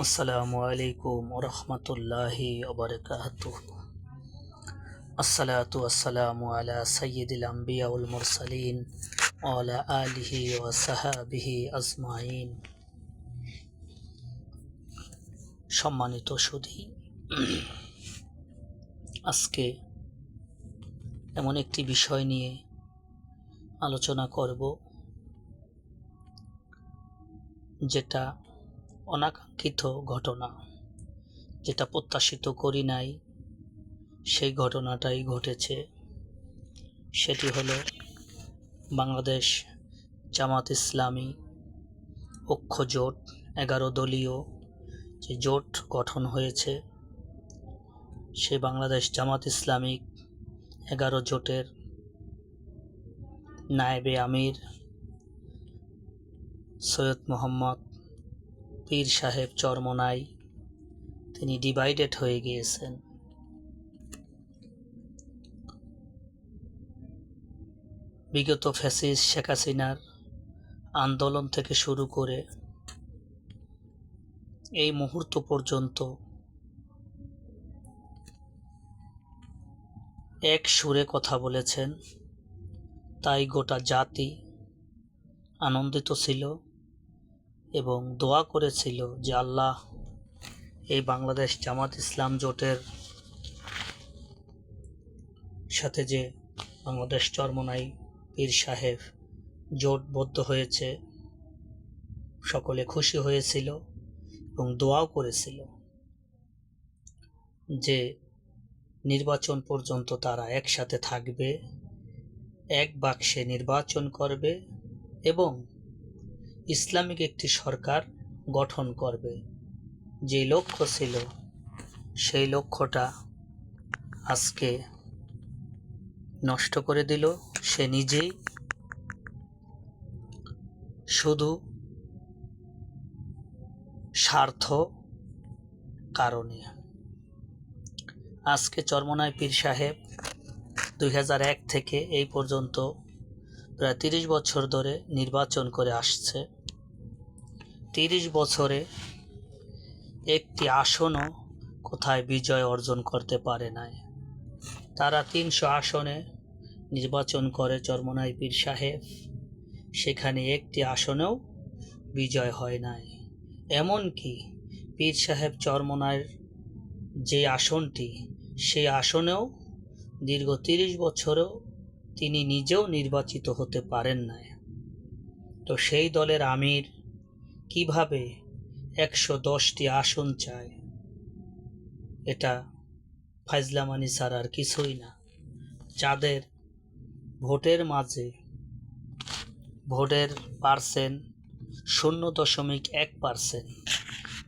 আসসালামু আলাইকুম ওরহমতুল্লাহি ওবরকাতুহ। আসসালাতু আসসালামু আলা সাইয়্যিদিল আম্বিয়া ওয়াল মুরসালিন ওয়া আলা আলিহি ওয়া সাহাবিহি আজমাইন। সম্মানিত সুধী, আজকে এমন একটি বিষয় নিয়ে আলোচনা করব যেটা অনাকাঙ্ক্ষিত ঘটনা, যেটা প্রত্যাশিত করি নাই, সেই ঘটনাটাই ঘটেছে। সেটি হলো বাংলাদেশ জামাত ইসলামী ঐক্য জোট, 11 দলীয় যে জোট গঠন হয়েছে, সে বাংলাদেশ জামাত ইসলামিক 11 জোটের নায়েবে আমির সৈয়দ মোহাম্মদ পীর সাহেব চরমোনাই তিনি ডিভাইডেড হয়ে গিয়েছেন। বিগত ফ্যাসিস্ট শেখ হাসিনার আন্দোলন থেকে শুরু করে এই মুহূর্ত পর্যন্ত এক সুরে কথা বলেছেন, তাই গোটা জাতি আনন্দিত ছিল এবং দোয়া করেছিল যে আল্লাহ এই বাংলাদেশ জামাত ইসলাম জোটের সাথে যে বাংলাদেশ চরমোনাই পীর সাহেব জোটবদ্ধ হয়েছে, সকলে খুশি হয়েছিল এবং দোয়াও করেছিল যে নির্বাচন পর্যন্ত তারা একসাথে থাকবে, এক বাক্সে নির্বাচন করবে এবং ইসলামিক একটি সরকার গঠন করবে। যে লক্ষ্য ছিল, সেই লক্ষ্যটা আজকে নষ্ট করে দিল সে নিজেই, শুধু স্বার্থ কারণে। আজকে চরমোনাই পীর সাহেব 2001 থেকে এই পর্যন্ত প্রায় 30 বছর ধরে নির্বাচন করে আসছে। 30 বছরে একটি আসনও কোথায় বিজয় অর্জন করতে পারে নাই। তারা 300 আসনে নির্বাচন করে চরমোনাই পীর সাহেব, সেখানে একটি আসনেও বিজয় হয় নাই। এমনকি পীর সাহেব চরমোনাইয়ের যে আসনটি, সেই আসনেও দীর্ঘ 30 বছরেও তিনি নিজেও নির্বাচিত হতে পারেন নাই। তো সেই দলের আমির কিভাবে 110টি আসন চায়? এটা ফাজলামানি ছাড়া আর কিছুই না। যাদের ভোটের মাঝে ভোটের পার্সেন্ট 0.1%,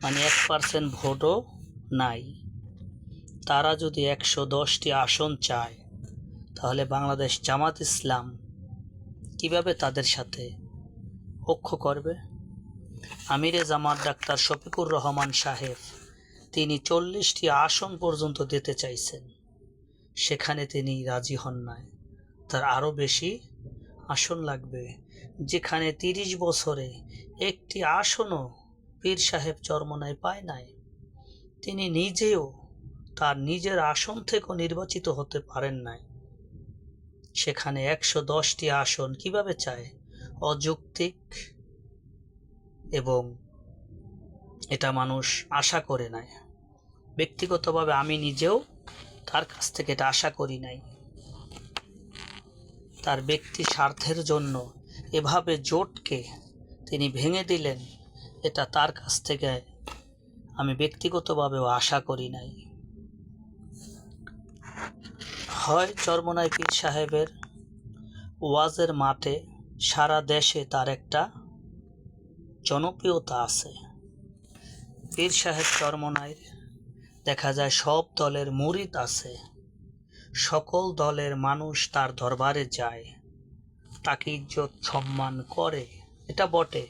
মানে 1% ভোটও নাই, তারা যদি 110টি আসন চায়, তাহলে বাংলাদেশ জামাত ইসলাম কিভাবে তাদের সাথে ঐক্য করবে? আমিরে জামাত ডাক্তার শফিকুর রহমান সাহেব তিনি 40টি আসন পর্যন্ত দিতে চাইছেন, সেখানে তিনি রাজি হন নাই। তার আরও বেশি আসন লাগবে, যেখানে 30 বছরে একটি আসনও পীর সাহেব চরমোনাই পায় নাই। তিনি নিজেও তার নিজের আসন থেকেও নির্বাচিত হতে পারেন নাই, সেখানে 110টি আসন কিভাবে চায়? অযৌক্তিক, এবং এটা মানুষ আশা করে নাই। ব্যক্তিগতভাবে আমি নিজেও তার কাছ থেকে এটা আশা করি নাই। তার ব্যক্তি স্বার্থের জন্য এভাবে জোটকে তিনি ভেঙে দিলেন, এটা তার কাছ থেকে আমি ব্যক্তিগতভাবেও আশা করি নাই। হয় চরমোনাই পীর সাহেবের ওয়াজের মাঠে সারা দেশে তার একটা জনপ্রিয়তা আছে। পীর সাহেব চরমোনাইর দেখা যায় সব দলের মুরিদ আছে, সকল দলের মানুষ তার দরবারে যায়, তাকে ইজ্জত সম্মান করে, এটা বটে,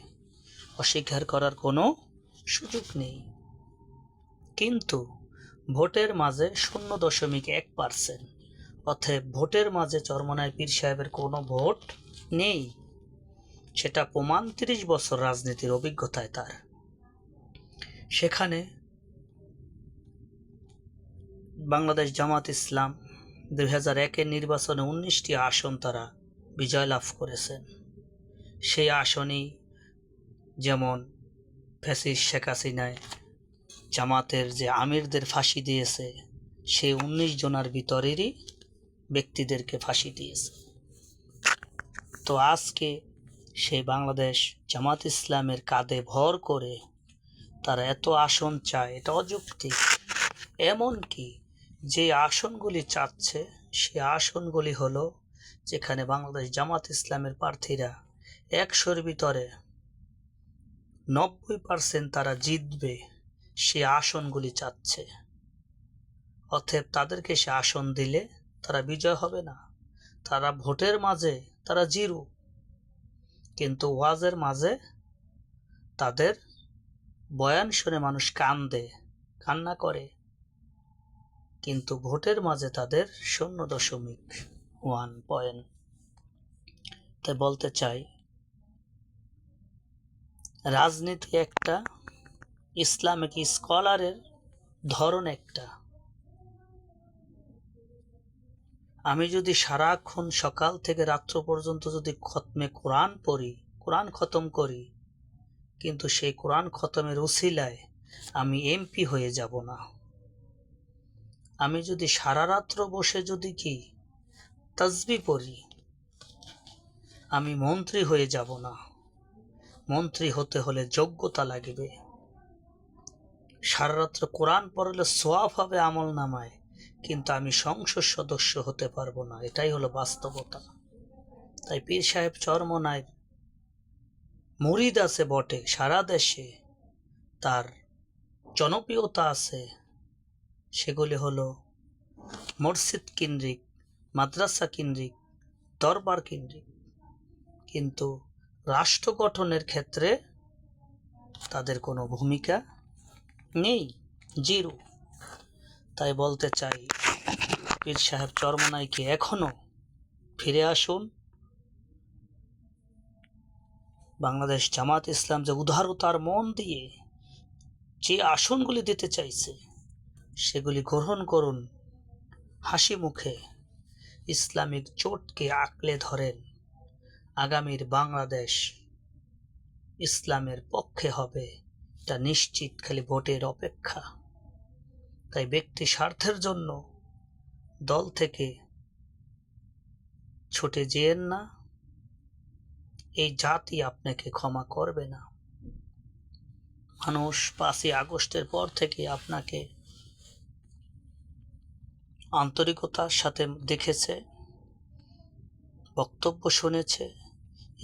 অস্বীকার করার কোনো সুযোগ নেই। কিন্তু ভোটের মাঝে 0.1%, অতএব ভোটের মাঝে চরমোনাই পীর সাহেবের কোনো ভোট নেই। সেটা প্রমাণ 30 বছর রাজনীতির অভিজ্ঞতায় তার। সেখানে বাংলাদেশ জামাত ইসলাম 2001-এর নির্বাচনে 19টি আসন তারা বিজয় লাভ করেছেন। সেই আসনই যেমন ফ্যাসিস্ট শেখ হাসিনায় জামাতের যে আমিরদের ফাঁসি দিয়েছে, সেই 19 জনের ভিতরেরই ব্যক্তিদেরকে ফাঁসি দিয়েছে। তো আজকে সেই বাংলাদেশ জামাত ইসলামের কাঁধে ভর করে তারা এত আসন চায়, এটা অযৌক্তিক। এমনকি যে আসনগুলি চাচ্ছে সে আসনগুলি হলো যেখানে বাংলাদেশ জামাত ইসলামের প্রার্থীরা 100-র ভিতরে 90% তারা জিতবে, সে আসনগুলি চাচ্ছে। অতএব তাদেরকে সে আসন দিলে তারা বিজয় হবে না। তারা ভোটের মাঝে তারা জিরো, কিন্তু ওয়াজের মাঝে তাদের বয়ান শুনে মানুষ কান্না করে, কিন্তু ভোটের মাঝে তাদের 0.1 পয়েন্ট। তাই বলতে চাই, রাজনীতি একটা, ইসলামিক স্কলারের ধরন একটা। আমি যদি সারাক্ষণ সকাল থেকে রাত্র পর্যন্ত যদি খতমে কোরআন পড়ি, কোরআন খতম করি, কিন্তু সেই কোরআন খতমের উসিলায় আমি এমপি হয়ে যাব না। আমি যদি সারা রাত্র বসে যদি কি তাসবিহ পড়ি, আমি মন্ত্রী হয়ে যাব না। মন্ত্রী হতে হলে যোগ্যতা লাগবে। সারা রাত্র কোরআন পড়লে সওয়াব হবে আমল নামায়, কিন্তু আমি সংসদ সদস্য হতে পারবো না। এটাই হলো বাস্তবতা। তাই পীর সাহেব চরমনায় মুরিদ আছে বটে, সারা দেশে তার জনপ্রিয়তা আছে, সেগুলি হলো মসজিদ কেন্দ্রিক, মাদ্রাসা কেন্দ্রিক, দরবার কেন্দ্রিক, কিন্তু রাষ্ট্র গঠনের ক্ষেত্রে তাদের কোনো ভূমিকা নেই, জিরো। তাই বলতে চাই, পীর সাহেব চরমনাইকে এখনো ফিরে আসুন। বাংলাদেশ জামাত ইসলাম যে উদারতার মন দিয়ে যে আসনগুলি দিতে চাইছে সেগুলি গ্রহণ করুন। হাসি মুখে ইসলামিক জোটকে আঁকড়ে ধরেন। আগামীর বাংলাদেশ ইসলামের পক্ষে হবে, এটা নিশ্চিত, খালি ভোটের অপেক্ষা। তাই ব্যক্তি স্বার্থের জন্য দল থেকে ছুটে যেয়েন না, এই জাতি আপনাকে ক্ষমা করবে না। মানুষ 5ই আগস্টের পর থেকে আপনাকে আন্তরিকতার সাথে দেখেছে, বক্তব্য শুনেছে,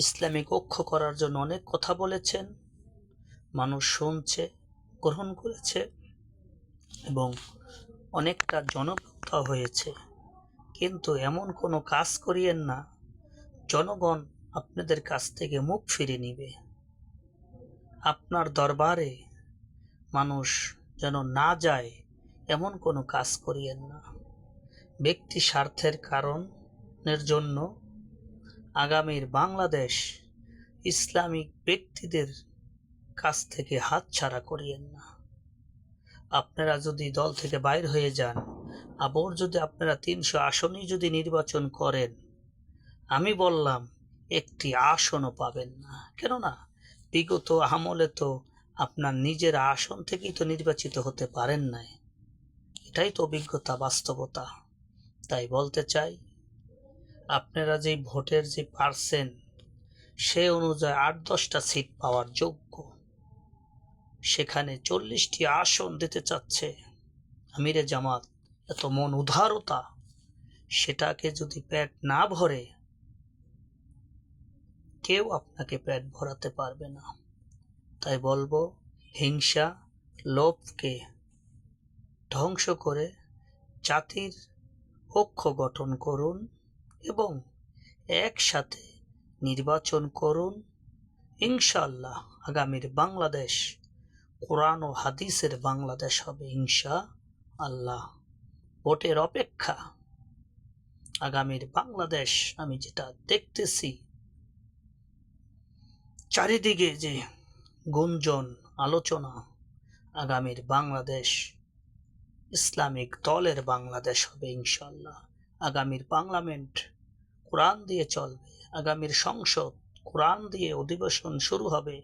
ইসলামিক ঐক্য করার জন্য অনেক কথা বলেছেন, মানুষ শুনছে, গ্রহণ করেছে এবং অনেকটা জনপ্রিয়তা হয়েছে। কিন্তু এমন কোনো কাজ করিয়েন না জনগণ আপনাদের কাছ থেকে মুখ ফিরে নিবে। আপনার দরবারে মানুষ যেন না যায় এমন কোনো কাজ করিয়েন না। ব্যক্তি স্বার্থের কারণের জন্য আগামীর বাংলাদেশ ইসলামিক ব্যক্তিদের কাছ থেকে হাতছাড়া করিয়েন না। আপনারা যদি দল থেকে বাইর হয়ে যান, আবার যদি আপনারা 300 আসনই যদি নির্বাচন করেন, আমি বললাম একটি আসনও পাবেন না। কেননা বিগত আমলে তো আপনার নিজের আসন থেকেই তো নির্বাচিত হতে পারেন নাই। এটাই তো অভিজ্ঞতা, বাস্তবতা। তাই বলতে চাই, আপনারা যে ভোটের যে পার্সেন্ট, সে অনুযায়ী 8-10টা সিট পাওয়ার যোগ্য, সেখানে 40টি আসন দিতে চাচ্ছে আমিরে জামাত। এত মন উদারতা, সেটাকে যদি পেট না ভরে, কেউ আপনাকে পেট ভরাতে পারবে না। তাই বলবো, হিংসা, লোভকে ধ্বংস করে জাতির ঐক্য গঠন করুন এবং একসাথে নির্বাচন করুন। ইনশাআল্লাহ আগামীর বাংলাদেশ কোরআন ও হাদিসের বাংলাদেশ হবে ইনশাআল্লাহ। ভোটের অপেক্ষা। আগামীর বাংলাদেশ আমি যেটা দেখতেছি, চারিদিকে যে গুঞ্জন, আলোচনা, আগামীর বাংলাদেশ ইসলামিক দলের বাংলাদেশ হবে ইনশাল্লাহ। আগামীর পার্লামেন্ট কোরআন দিয়ে চলবে, আগামীর সংসদ কোরআন দিয়ে অধিবেশন শুরু হবে,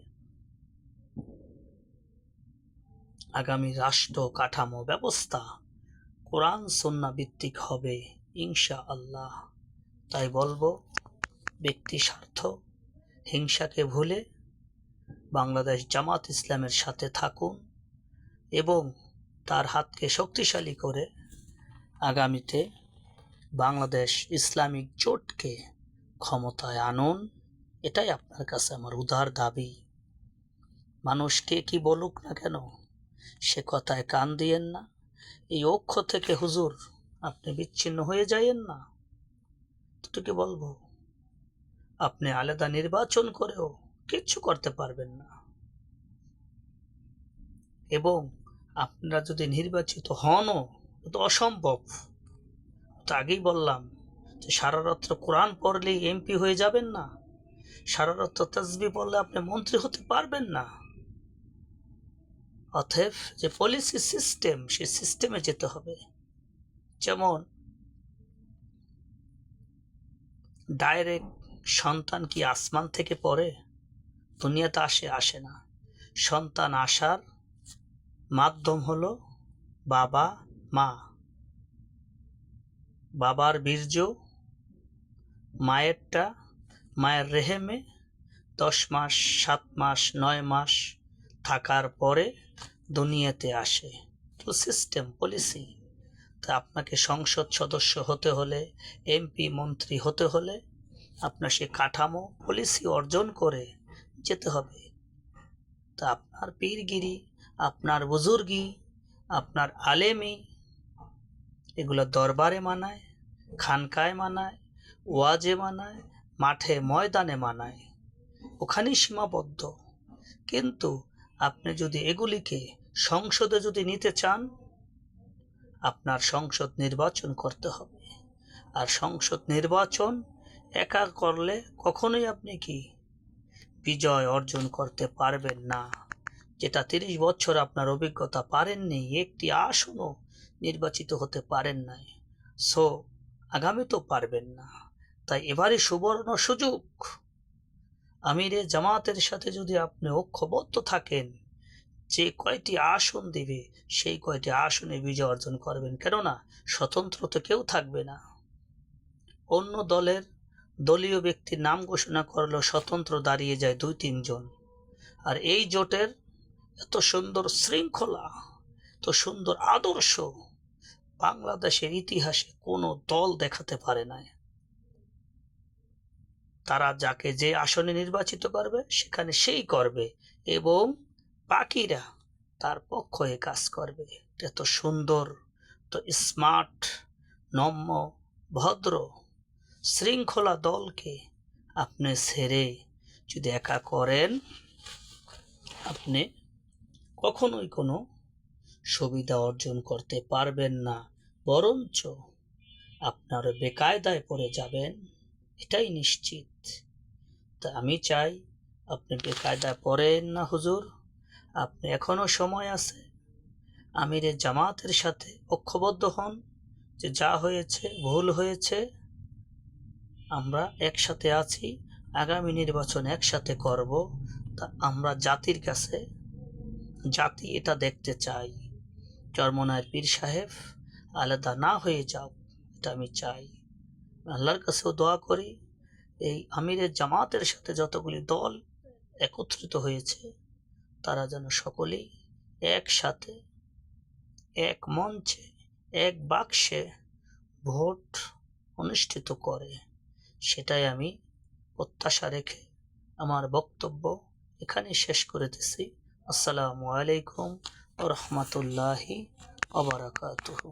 আগামী রাষ্ট্র কাঠামো ব্যবস্থা কোরআন সুন্নাহ ভিত্তিক হবে ইনশাআল্লাহ। তাই বলবো, ব্যক্তি স্বার্থ হিংসাকে ভুলে বাংলাদেশ জামাত ইসলামের সাথে থাকুন এবং তার হাতকে শক্তিশালী করে আগামীতে বাংলাদেশ ইসলামিক জোটকে ক্ষমতায় আনুন। এটাই আপনার কাছে আমার উদার দাবি। মানুষ কে কি বলুক না কেন, সে কথায় কান দিয়েন না। এই ঐক্য থেকে হুজুর আপনি বিচ্ছিন্ন হয়ে যাইয়েন না, তোকে বলবো। আপনি আলাদা নির্বাচন করেও কিচ্ছু করতে পারবেন না, এবং আপনারা যদি নির্বাচিত হনও তো অসম্ভব। তো আগেই বললাম যে সারা রাত্র কোরআন পড়লেই এমপি হয়ে যাবেন না, সারা রাত্র তাসবিহ পড়লে আপনি মন্ত্রী হতে পারবেন না। অতএব যে পলিসি সিস্টেম, সেই সিস্টেমে যেতে হবে। যেমন ডাইরেক্ট সন্তান কি আসমান থেকে পড়ে? দুনিয়াতে আসে না। সন্তান আসার মাধ্যম হলো বাবা মা। বাবার বীর্য মায়ের রেহেমে 10 মাস 7 মাস 9 মাস থাকার পরে দুনিয়াতে আসে। তো সিস্টেম পলিসি। তা আপনাকে সংসদ সদস্য হতে হলে, এমপি মন্ত্রী হতে হলে আপনার সে কাঠামো পলিসি অর্জন করে যেতে হবে। তা আপনার পীরগিরি, আপনার বুজুর্গি, আপনার আলেমি, এগুলো দরবারে মানায়, খানকায় মানায়, ওয়াজে মানায়, মাঠে ময়দানে মানায়, ওখানেই সীমাবদ্ধ। কিন্তু আপনি যদি এগুলিকে সংসদে যদি নিতে চান, আপনার সংসদ নির্বাচন করতে হবে। আর সংসদ নির্বাচন একা করলে কখনোই আপনি কি বিজয় অর্জন করতে পারবেন না। যেটা 30 বছর আপনার অভিজ্ঞতা, পারেননি, একটি আসনও নির্বাচিত হতে পারেন নাই। সো আগামী তো পারবেন না। তাই এবারে সুবর্ণ সুযোগ। আমিরে জামাতের সাথে যদি আপনি ঐক্যবদ্ধ থাকেন, যে কয়টি আসন দিবে সেই কয়টি আসনে বিজয় অর্জন করবেন। কেননা স্বতন্ত্র তো কেউ থাকবে না। অন্য দলের দলীয় ব্যক্তির নাম ঘোষণা করলেও স্বতন্ত্র দাঁড়িয়ে যায় 2-3 জন। আর এই জোটের এত সুন্দর শৃঙ্খলা, এত সুন্দর আদর্শ বাংলাদেশের ইতিহাসে কোনো দল দেখাতে পারে না। তারা যাকে যে আসনে নির্বাচিত করবে সেখানে সেই করবে, এবং বাকিরা তার পক্ষ হয়ে কাজ করবে। এত সুন্দর, তো স্মার্ট, নম্য, ভদ্র, শৃঙ্খলা দলকে আপনি ছেড়ে যদি একা করেন, আপনি কখনোই কোনো সুবিধা অর্জন করতে পারবেন না, বরঞ্চ আপনার বেকায়দায় পড়ে যাবেন, এটাই নিশ্চিত। তা আমি চাই আপনি বেকায়দায় পড়েন না হুজুর। আপনি এখনো সময় আছে, আমিরে জামাতের সাথে ঐক্যবদ্ধ হন। যে যা হয়েছে ভুল হয়েছে, আমরা একসাথে আছি, আগামী নির্বাচন একসাথে করব। তা আমরা জাতির কাছে, জাতি এটা দেখতে চাই, চরমনায়ের পীর সাহেব আলাদা না হয়ে যাও, এটা আমি চাই। আল্লাহর কাছেও দোয়া করি এই আমিরের জামাতের সাথে যতগুলি দল একত্রিত হয়েছে, তারা যেন সকলেই একসাথে, এক মঞ্চে, এক বাক্সে ভোট অনুষ্ঠিত করে। সেটাই আমি প্রত্যাশা রেখে আমার বক্তব্য এখানে শেষ করিতেছি। আসসালামু আলাইকুম ওয়া রাহমাতুল্লাহি ওয়া বারাকাতুহু।